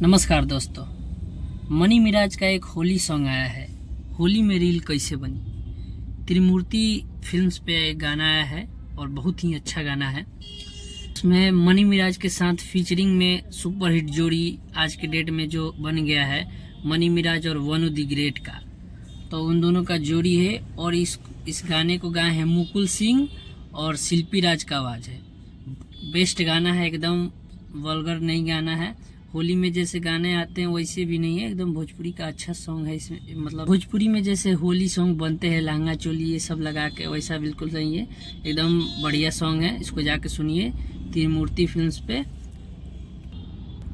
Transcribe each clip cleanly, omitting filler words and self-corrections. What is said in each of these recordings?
नमस्कार दोस्तों, मनी मिराज का एक होली सॉन्ग आया है। होली में रील कैसे बनी। त्रिमूर्ति फिल्म्स पे एक गाना आया है और बहुत ही अच्छा गाना है। उसमें मनी मिराज के साथ फीचरिंग में सुपरहिट जोड़ी आज के डेट में जो बन गया है, मनी मिराज और वनु दी ग्रेट का, तो उन दोनों का जोड़ी है। और इस गाने को गाए हैं मुकुल सिंह और शिल्पी राज का आवाज़ है। बेस्ट गाना है, एकदम वल्गर नहीं गाना है। होली में जैसे गाने आते हैं वैसे भी नहीं है, एकदम भोजपुरी का अच्छा सॉन्ग है। इसमें मतलब भोजपुरी में जैसे होली सॉन्ग बनते हैं लहंगा चोली ये सब लगा के, वैसा बिल्कुल नहीं है। एकदम बढ़िया सॉन्ग है, इसको जाके सुनिए त्रिमूर्ति फिल्म्स पे।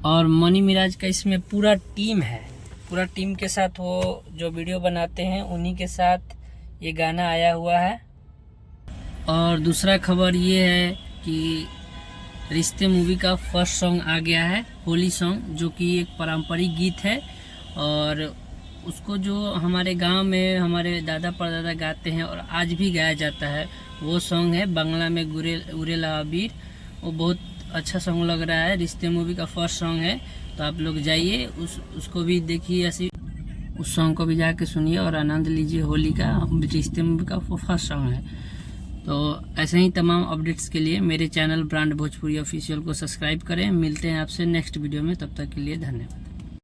और मनी मिराज का इसमें पूरा टीम है, पूरा टीम के साथ वो जो वीडियो बनाते हैं उन्हीं के साथ ये गाना आया हुआ है। और दूसरा खबर ये है कि रिश्ते मूवी का फर्स्ट सॉन्ग आ गया है, होली सॉन्ग, जो कि एक पारंपरिक गीत है। और उसको जो हमारे गांव में हमारे दादा परदादा गाते हैं और आज भी गाया जाता है, वो सॉन्ग है बांग्ला में उरेला अबीर। वो बहुत अच्छा सॉन्ग लग रहा है, रिश्ते मूवी का फर्स्ट सॉन्ग है। तो आप लोग जाइए उसको भी देखिए, ऐसी उस सॉन्ग को भी जाके सुनिए और आनंद लीजिए होली का। रिश्ते मूवी का फर्स्ट सॉन्ग है। तो ऐसे ही तमाम अपडेट्स के लिए मेरे चैनल ब्रांड भोजपुरी ऑफिशियल को सब्सक्राइब करें। मिलते हैं आपसे नेक्स्ट वीडियो में, तब तक के लिए धन्यवाद।